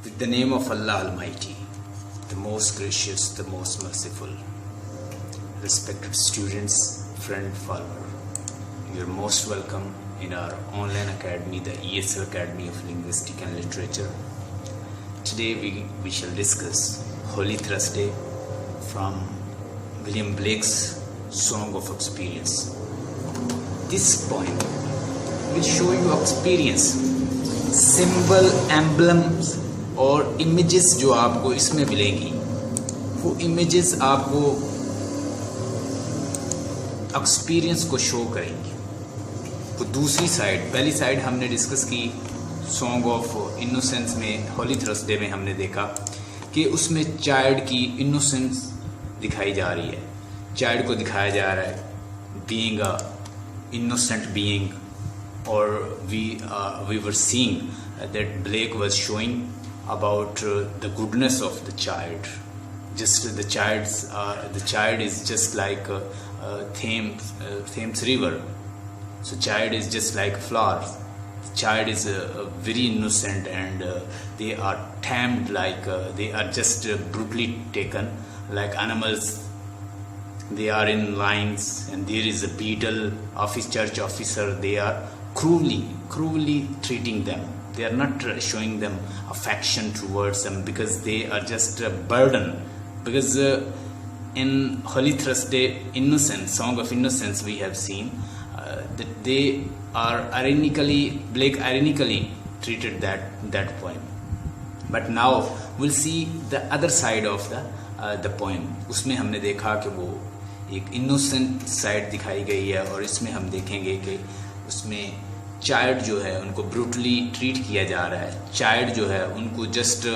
With the name of Allah Almighty, the most gracious, the most merciful. Respected students, friend, follower, you are most welcome in our online academy, the ESL Academy of Linguistics and Literature. Today we shall discuss Holy Thursday from William Blake's Song of Experience. This poem will show you experience, symbol, emblems और images जो आपको इसमें मिलेंगी, वो images आपको experience को show करेंगी। तो दूसरी साइड, पहली साइड हमने डिस्कस की सॉन्ग ऑफ इनोसेंस में, होली थर्सडे में हमने देखा कि उसमें चाइल्ड की इनोसेंस दिखाई जा रही है, चाइल्ड को दिखाया जा रहा है बीइंग अ इनोसेंट बीइंग, और we were seeing that Blake was showing about the goodness of the child. Just the child is just like Thames river. So child is just like flowers. The child is very innocent, and they are tamed like they are just brutally taken like animals. They are in lines, and there is a beadle, church officer. They are cruelly treating them. They are not showing them affection towards them because they are just a burden. Because in Holy Thursday, Song of Innocence, we have seen that they are Blake ironically treated that poem. But now we'll see the other side of the poem. उसमें हमने देखा कि वो एक innocent side दिखाई गई है, और इसमें हम देखेंगे कि उसमें चाइल्ड जो है उनको ब्रूटली ट्रीट किया जा रहा है। चाइल्ड जो है उनको जस्ट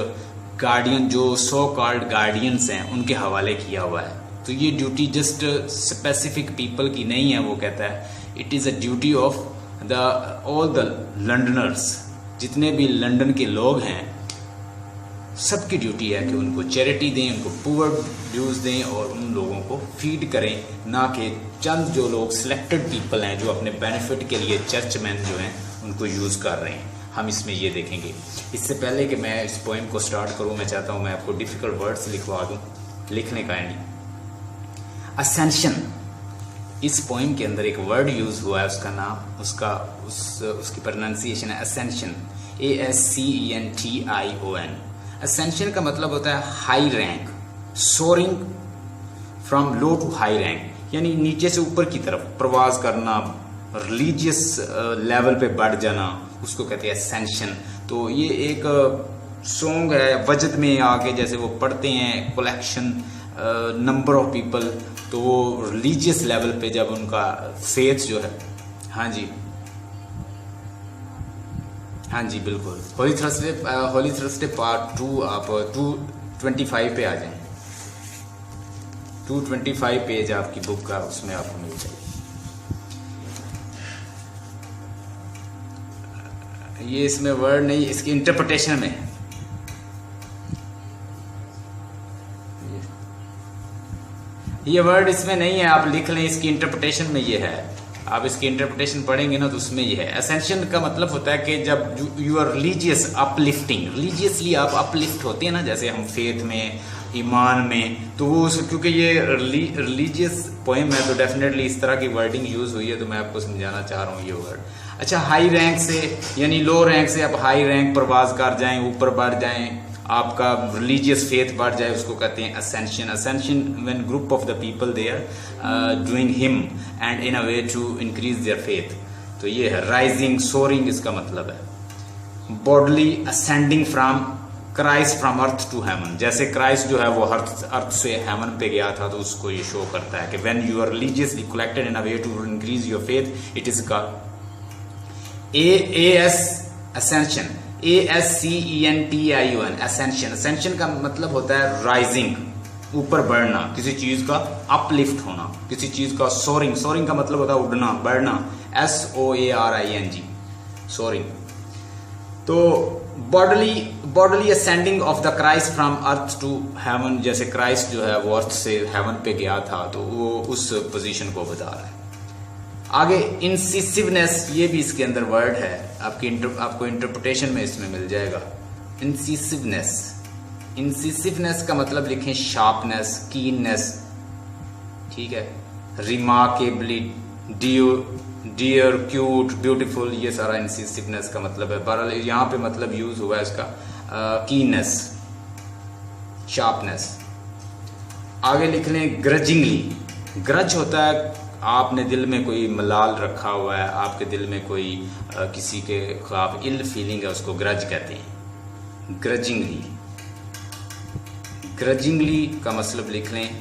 गार्डियन, जो सो कॉल्ड गार्डियंस हैं, उनके हवाले किया हुआ है। तो ये ड्यूटी जस्ट स्पेसिफिक पीपल की नहीं है। वो कहता है it is a duty of all the Londoners, जितने भी लंदन के लोग हैं सबकी ड्यूटी है कि उनको चैरिटी दें, उनको पुअर ड्यूज दें और उन लोगों को फीड करें, ना कि चंद जो लोग सिलेक्टेड पीपल हैं जो अपने बेनिफिट के लिए चर्चमैन जो हैं उनको यूज़ कर रहे हैं। हम इसमें ये देखेंगे। इससे पहले कि मैं इस पोएम को स्टार्ट करूं, मैं चाहता हूं मैं आपको डिफ़िकल्ट वर्ड्स लिखवा दूं, लिखने का नहीं। असेंशन, इस पोएम के अंदर एक वर्ड यूज़ हुआ है, उसका नाम, उसकी प्रोनाउंसिएशन है असेंशन, ASCENTION। असेंशन का मतलब होता है high rank, soaring from low to high rank, यानी नीचे से ऊपर की तरफ प्रवास करना, रिलीजियस लेवल पे बढ़ जाना, उसको कहते हैं असेंशन। तो ये एक सॉन्ग है, वजद में आके जैसे वो पढ़ते हैं कलेक्शन नंबर ऑफ पीपल, तो वो रिलीजियस लेवल पे जब उनका फेथ जो है, हाँ जी बिल्कुल। होली थर्सडे पार्ट 2 आप 225 पे आ जाएं, 225 पेज आपकी बुक का, उसमें आपको मिल जाएगी। ये इसमें वर्ड नहीं, इसकी इंटरप्रिटेशन में, ये वर्ड इसमें नहीं है, आप लिख लें, इसकी इंटरप्रिटेशन में ये है। आप इसकी इंटरप्रिटेशन पढ़ेंगे ना तो उसमें ये है। असेंशन का मतलब होता है कि जब you are religious uplifting, religiously आप अपलिफ्ट होते हैं ना, जैसे हम फेथ में, ईमान में, तो वो क्योंकि ये रिलीजियस पोएम है तो डेफिनेटली इस तरह की वर्डिंग यूज हुई है, तो मैं आपको समझाना चाह रहा हूँ ये वर्ड। अच्छा, हाई रैंक से यानी लो रैंक से आप हाई रैंक प्रवास कर जाएं, ऊपर बढ़ जाएं, आपका रिलीजियस फेथ बढ़ जाए, उसको कहते हैं ascension. Ascension when group of the people they are doing hymn and in a way to increase their faith. तो ये है राइजिंग, सोरिंग इसका मतलब है। Bodily ascending from Christ from earth to heaven, जैसे क्राइस्ट जो है वो अर्थ से हेवन पे गया था, तो उसको ये शो करता है कि when you are religiously collected in a way to increase your faith, it is called ascension, ASCENTION, ascension. Ascension का मतलब होता है राइजिंग, ऊपर बढ़ना, किसी चीज का अपलिफ्ट होना, किसी चीज का सोरिंग, सोरिंग का मतलब होता है उड़ना, बढ़ना, SOARING, सोरिंग। तो bodily ascending of the Christ from earth to heaven, जैसे क्राइस्ट जो है वो अर्थ से हेवन पे गया था, तो वो उस पोजीशन को बता रहा है। आगे इंसिसिवनेस, ये भी इसके अंदर वर्ड है, आपको इंटरप्रिटेशन में इसमें मिल जाएगा। इंसिसिवनेस। इंसिसिवनेस का मतलब लिखें शार्पनेस, कीननेस, ठीक है। रिमार्केबली, डियर, क्यूट, ब्यूटीफुल, ये सारा इंसिसिवनेस का मतलब है। बहरहाल यहाँ पे मतलब यूज हुआ है इसका कीननेस, शार्पनेस। आगे लिख लें ग्रजिंगली। ग्रज होता है आपने दिल में कोई मलाल रखा हुआ है, आपके दिल में कोई किसी के खिलाफ इल फीलिंग है, उसको ग्रज कहते हैं। ग्रजिंगली, ग्रजिंगली का मतलब लिख लें,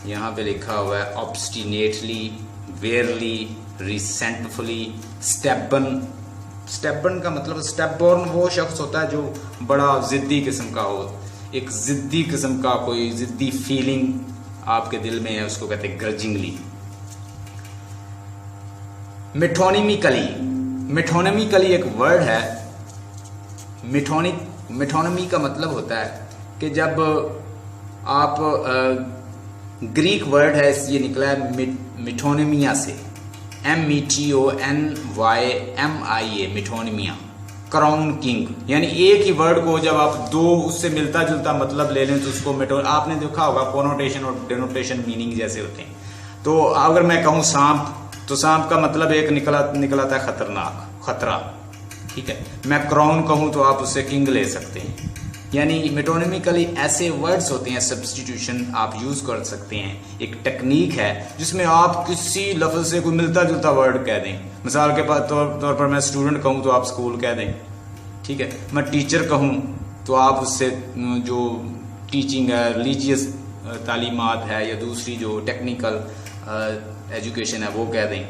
यहाँ पे लिखा हुआ है ऑब्स्टिनेटली, वेयरली, रिसेंटफुली, स्टेबन। स्टेबन का मतलब स्टेबबॉर्न वो शख्स होता है जो बड़ा जिद्दी किस्म का हो, एक जिद्दी किस्म का कोई जिद्दी फीलिंग आपके दिल में है, उसको कहते हैं ग्रजिंगली। मेटोनिमिकली, मेटोनिमिकली एक वर्ड है। मेटोनिमी का मतलब होता है कि जब आप ग्रीक वर्ड है, ये निकला है मिठोनिमिया से, METONYMIA, मिठोनिमिया, क्राउन किंग। यानी एक ही वर्ड को जब आप दो उससे मिलता जुलता मतलब ले लें तो उसको आपने देखा होगा कोनोटेशन और डेनोटेशन मीनिंग जैसे होते हैं। तो अगर मैं कहूँ सांप, तो सांप का मतलब एक निकला था खतरनाक, खतरा, ठीक है। मैं क्राउन कहूँ तो आप उससे किंग ले सकते हैं। यानी मेटोनिमिकली ऐसे वर्ड्स होते हैं, सब्स्टिट्यूशन आप यूज कर सकते हैं। एक टेक्निक है जिसमें आप किसी लफ्ज से कोई मिलता जुलता वर्ड कह दें। मिसाल के तौर पर मैं स्टूडेंट कहूँ तो आप स्कूल कह दें, ठीक है। मैं टीचर कहूँ तो आप उससे जो टीचिंग है, रिलीजियस तालीमात है या दूसरी जो टेक्निकल एजुकेशन है वो कह दें।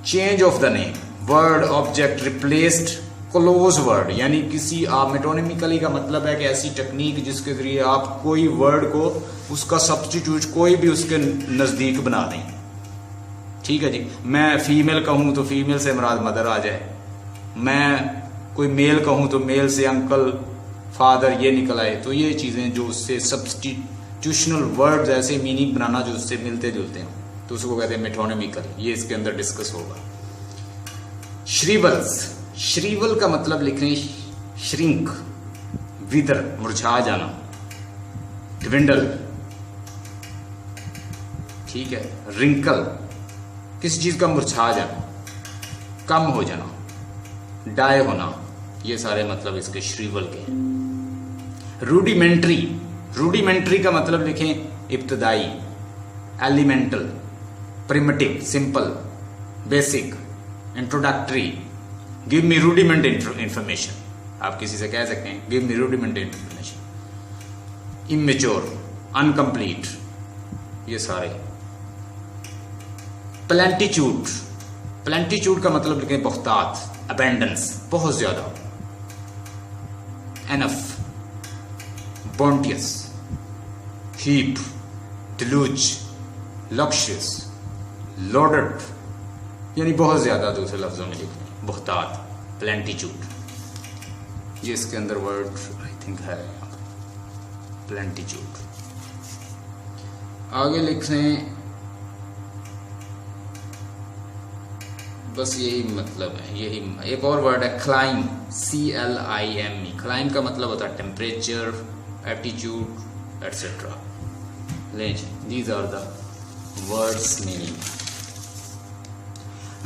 Change of the name, word object replaced close word, यानी किसी आप मेटोनिमिकली का मतलब है कि ऐसी टेक्निक जिसके जरिए आप कोई वर्ड को उसका सब्स्टिट्यूट कोई भी उसके नजदीक बना दें, ठीक है जी। मैं फीमेल कहूँ तो फीमेल से मुराद मदर आ जाए, मैं कोई मेल कहूँ तो मेल से अंकल, फादर ये निकल आए। तो ये चीजें जो उससे सब्स्टिट्यूशनल वर्ड्स ऐसे मीनिंग बनाना जो उससे मिलते जुलते हैं, तो उसको कहते हैं मेटोनिमिकल। ये इसके अंदर डिस्कस होगा। श्रीवल्स, श्रीवल का मतलब लिख रहे हैं श्रिंक, विदर, मुरझा जाना, ट्विंडल, ठीक है। रिंकल, किसी चीज का मुरझा जाना, कम हो जाना, डाई होना, ये सारे मतलब इसके श्रीवल के। रूडिमेंट्री, रूडिमेंट्री का मतलब लिखें इब्तदाई, elemental, primitive, simple, basic, introductory. Give me rudiment information, आप किसी से कह सकते हैं give me rudiment information. Immature, incomplete, ये सारे। प्लेंटीट्यूड, प्लेंटीट्यूड का मतलब लिखें बहुतात, अबेंडेंस, बहुत ज्यादा। एनफ, बोंटियस, हीप, डिलूज, लक्शियस, लोडेड, यानी बहुत ज्यादा। दूसरे लफ्जों में लिखते हैं बहुतात, प्लेंटीट्यूड। ये इसके अंदर वर्ड आई थिंक है, प्लेंटीट्यूड। आगे लिख रहे हैं, बस यही मतलब है। यही एक और वर्ड है क्लाइम, CLIME। क्लाइम का मतलब होता है temperature, aptitude etcetera. These are the words meaning.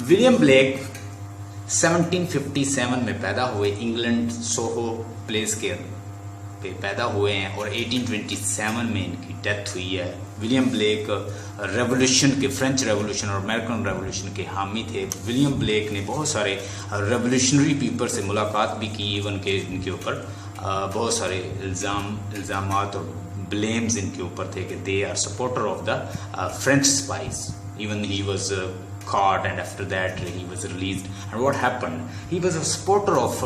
William Blake 1757 में पैदा हुए, इंग्लैंड सोहो प्लेस के पे पैदा हुए हैं और 1827 में इनकी डेथ हुई है। विलियम ब्लेक रेवोल्यूशन के, फ्रेंच रेवोल्यूशन और अमेरिकन रेवोल्यूशन के हामी थे। विलियम ब्लेक ने बहुत सारे रेवोल्यूशनरी पीपल से मुलाकात भी की, इवन के इनके ऊपर बहुत सारे इल्ज़ामात और ब्लेम्स इनके ऊपर थे कि they are supporter of the French spice. Even he was caught and after that he was released. And what happened? He was a supporter of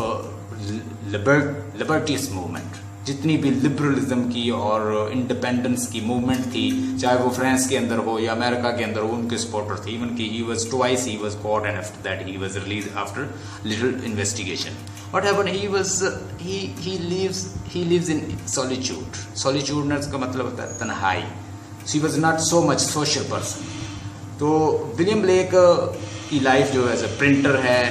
liberties movement. जितनी भी लिबरलिज्म की और इंडिपेंडेंस की मूवमेंट थी, चाहे वो फ्रांस के अंदर हो या अमेरिका के अंदर हो, उनके सपोर्टर थे। इवन की he was twice he was caught and after that he was released after little investigation. What happened? He lives in solitude. Solitudeness का मतलब होता है तन्हाई. So he was not so much social person. तो William Blake की life जो है as a printer है,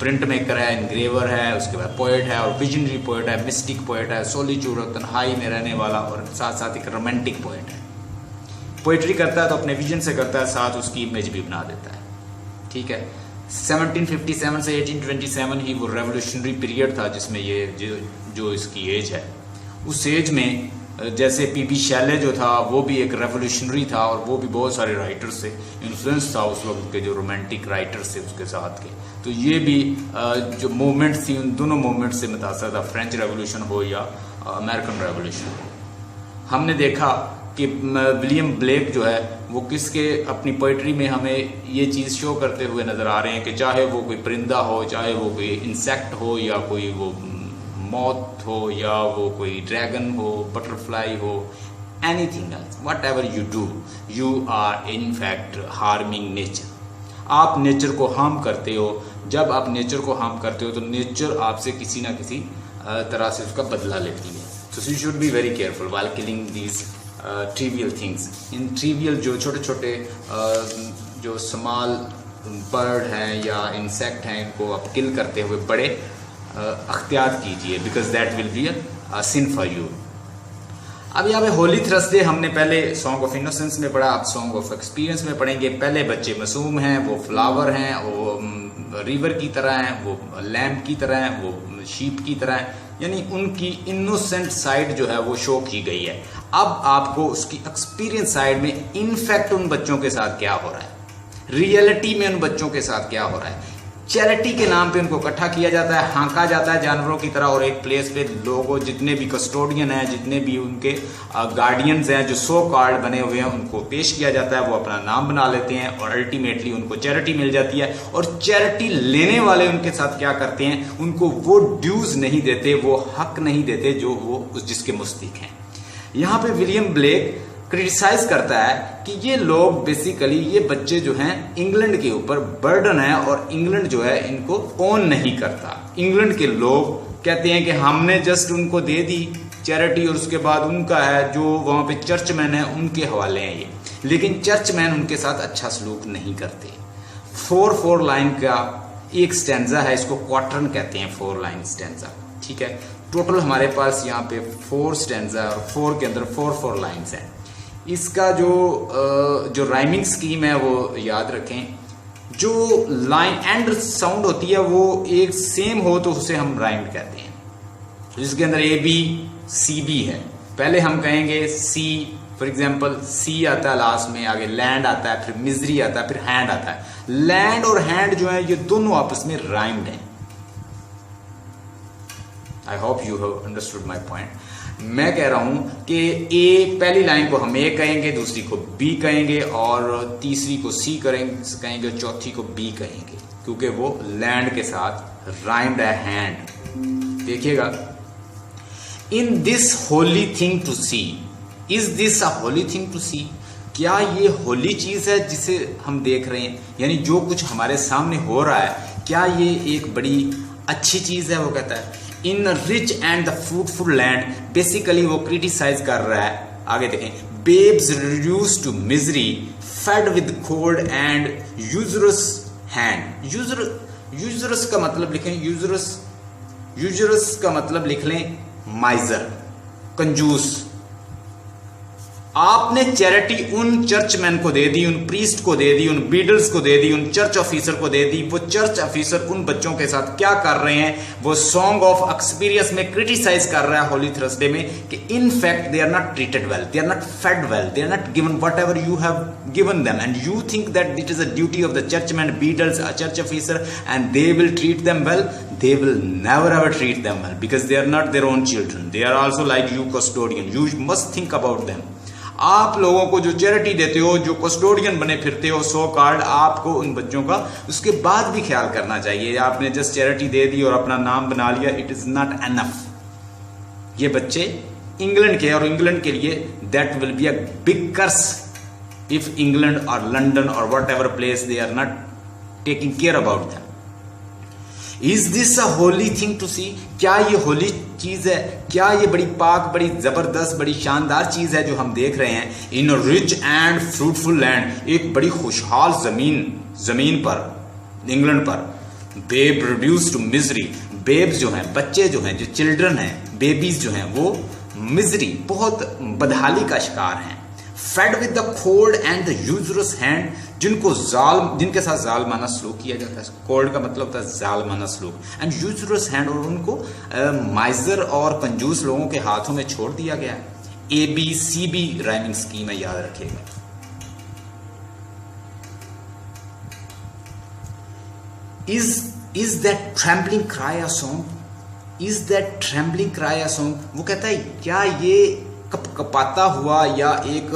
प्रिंट मेकर है, इनग्रेवर है, उसके बाद पोएट है और विजनरी पोएट है, मिस्टिक पोएट है, सोलिट्यूड और तन्हाई में रहने वाला और साथ साथ एक रोमांटिक पोएट है। पोइट्री करता है तो अपने विजन से करता है, साथ उसकी इमेज भी बना देता है। ठीक है, 1757 से 1827 ही वो रेवोल्यूशनरी पीरियड था जिसमें ये जो इसकी एज है, उस एज में जैसे पीबी शैले जो था वो भी एक रेवोल्यूशनरी था और वो भी बहुत सारे राइटर्स से इन्फ्लुएंस था उस वक्त के जो रोमांटिक राइटर्स थे उसके साथ के। तो ये भी जो मूवमेंट्स थी उन दोनों मूवमेंट से मुतासर था, फ्रेंच रेवोल्यूशन हो या अमेरिकन रेवोल्यूशन हो। हमने देखा कि विलियम ब्लेक जो है वो किसके अपनी पोइट्री में हमें ये चीज़ शो करते हुए नज़र आ रहे हैं कि चाहे वो कोई परिंदा हो, चाहे वो कोई इंसेक्ट हो, या कोई वो मौत हो, या वो कोई ड्रैगन हो, बटरफ्लाई हो, anything else, whatever you do, you are in fact harming nature. आप नेचर को हार्म करते हो। जब आप नेचर को हार्म करते हो तो नेचर आपसे किसी ना किसी तरह से उसका बदला लेती है। So you should be very careful while killing these trivial things. In trivial जो छोटे छोटे जो स्मॉल बर्ड हैं या इंसेक्ट हैं, इनको आप किल करते हुए बड़े अख्तियात कीजिए, because that will be a sin for you. अब यहाँ पे होली थर्सडे हमने पहले सॉन्ग ऑफ इनोसेंस में पढ़ा, अब सॉन्ग ऑफ एक्सपीरियंस में पढ़ेंगे। पहले बच्चे मासूम हैं, वो फ्लावर हैं, वो रिवर की तरह हैं, वो लैम्प की तरह हैं, वो शीप की तरह हैं, यानी उनकी इनोसेंट साइड जो है वो शो की गई है। अब आपको उसकी एक्सपीरियंस साइड में इनफैक्ट उन बच्चों के साथ क्या हो रहा है, रियलिटी में उन बच्चों के साथ क्या हो रहा है। चैरिटी के नाम पे उनको इकट्ठा किया जाता है, हाँका जाता है जानवरों की तरह, और एक प्लेस पे लोगों, जितने भी कस्टोडियन हैं, जितने भी उनके गार्डियंस हैं, जो सो कार्ड बने हुए हैं, उनको पेश किया जाता है। वो अपना नाम बना लेते हैं और अल्टीमेटली उनको चैरिटी मिल जाती है। और चैरिटी लेने वाले उनके साथ क्या करते हैं, उनको वो ड्यूज नहीं देते, वो हक नहीं देते जो वो जिसके मुस्तहिक हैं। यहाँ पे विलियम ब्लेक क्रिटिसाइज करता है कि ये लोग बेसिकली, ये बच्चे जो हैं इंग्लैंड के ऊपर बर्डन है और इंग्लैंड जो है इनको ओन नहीं करता। इंग्लैंड के लोग कहते हैं कि हमने जस्ट उनको दे दी चैरिटी और उसके बाद उनका है, जो वहाँ पे चर्चमैन है उनके हवाले हैं ये, लेकिन चर्चमैन उनके साथ अच्छा सलूक नहीं करते। 4 लाइन का एक स्टैंजा है, इसको क्वार्टरन कहते हैं, 4 लाइन स्टैंजा। ठीक है, टोटल हमारे पास यहाँ पे 4 स्टैंजा और 4 के अंदर 4 लाइन्स हैं। इसका जो राइमिंग स्कीम है वो याद रखें। जो लाइन एंड साउंड होती है वो एक सेम हो तो उसे हम राइम्ड कहते हैं। जिसके अंदर ए बी सी बी है, पहले हम कहेंगे सी, फॉर एग्जांपल सी आता है लास्ट में, आगे लैंड आता है, फिर मिजरी आता है, फिर हैंड आता है। लैंड और हैंड जो है ये दोनों आपस में राइम्ड हैं। I hope you have understood my point. मैं कह रहा हूं कि ए, पहली लाइन को हम ए कहेंगे, दूसरी को बी कहेंगे, और तीसरी को सी कहेंगे, और चौथी को बी कहेंगे, क्योंकि वो लैंड के साथ राइम्ड है, हैंड। देखिएगा, in this holy thing to see, is this a holy thing to see, क्या ये होली चीज है जिसे हम देख रहे हैं, यानी जो कुछ हमारे सामने हो रहा है, क्या ये एक बड़ी अच्छी चीज है। वो कहता है in rich and the fruitful land, basically वो क्रिटिसाइज कर रहा है। आगे देखें, babes reduce to misery, fed with cold and usurous hand. Usurous का मतलब लिखें, यूजरस का मतलब लिख लें माइजर, कंजूस। आपने चैरिटी उन चर्चमैन को दे दी, उन प्रीस्ट को दे दी, उन बीडल्स को दे दी, उन चर्च ऑफिसर को दे दी। वो चर्च ऑफिसर उन बच्चों के साथ क्या कर रहे हैं, वो सॉन्ग ऑफ एक्सपीरियंस में क्रिटिसाइज कर रहा है होली थर्सडे में कि in fact they are not treated well, they are not fed well, they are not given whatever you have given them, and you think that it is a duty of the churchman, beadles, a church officer, and they will treat them well. They will never ever treat them well because they are not their own children. They are also like you custodian. You must think about them. आप लोगों को जो charity देते हो, जो custodian बने फिरते हो सो कार्ड, आपको उन बच्चों का उसके बाद भी ख्याल करना चाहिए। आपने जस्ट चैरिटी दे दी और अपना नाम बना लिया, इट इज नॉट एनफ। ये बच्चे इंग्लैंड के, और इंग्लैंड के लिए that will be a big curse if England और लंदन और whatever place they are not taking care about them. Is this a holy thing to see, क्या ये होली चीज है, क्या ये बड़ी पाक, बड़ी जबरदस्त, बड़ी शानदार चीज है जो हम देख रहे हैं। In rich and fruitful land, एक बड़ी खुशहाल जमीन पर, इंग्लैंड पर, babe reduce to misery. Babes जो हैं, बच्चे जो हैं, जो चिल्ड्रन हैं, बेबीज जो हैं, वो मिजरी, बहुत बदहाली का शिकार हैं। Fade with the cold and the users hand, जिनके साथ जालमाना सलूक किया जाता है। कोल्ड का मतलब होता है जालमाना सलूक, एंड यूजरस हैंड, और उनको माइजर और कंजूस लोगों के हाथों में छोड़ दिया गया है। ABCB राइमिंग स्कीम है, याद रखिएगा। Is that trembling cry a song? Is that trembling cry a song? वो कहता है क्या ये कपकपाता हुआ या एक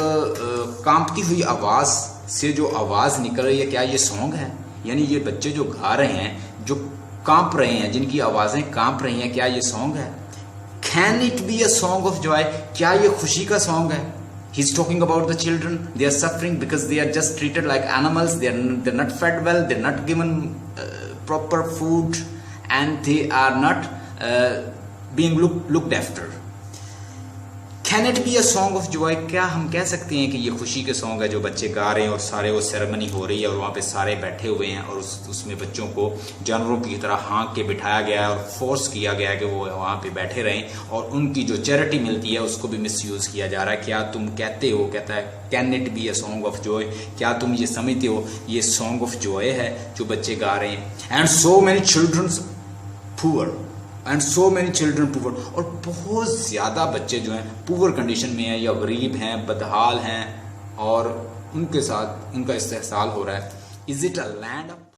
कांपती हुई आवाज से जो आवाज निकल रही है, क्या ये सॉन्ग है? यानी ये बच्चे जो गा रहे हैं, जो कांप रहे हैं, जिनकी आवाजें कांप रही हैं, क्या ये सॉन्ग है? Can it be a song of joy? क्या ये खुशी का सॉन्ग है? He's talking about the children. They are suffering because they are just treated like animals. They're not fed well. They're not given proper food, and they are not being looked after. Can it be a song of joy? क्या हम कह सकते हैं कि ये खुशी के song है जो बच्चे गा रहे हैं और सारे वो सेरेमनी हो रही है और वहाँ पे सारे बैठे हुए हैं और उसमें बच्चों को जानवरों की तरह हाँक के बिठाया गया है और फोर्स किया गया है कि वो वहाँ पे बैठे रहें और उनकी जो चैरिटी मिलती है उसको भी मिसयूज़ किया जा रहा है। क्या तुम कहते हो, कहता है can it be a song of Joy, क्या तुम ये समझते हो ये सॉन्ग ऑफ जॉय है जो बच्चे गा रहे हैं। And so many childrens poor, and so many children poor, और बहुत ज़्यादा बच्चे जो हैं पुअर कंडीशन में हैं या गरीब हैं, बदहाल हैं, और उनके साथ उनका इस्तेहसाल हो रहा है। Is it a land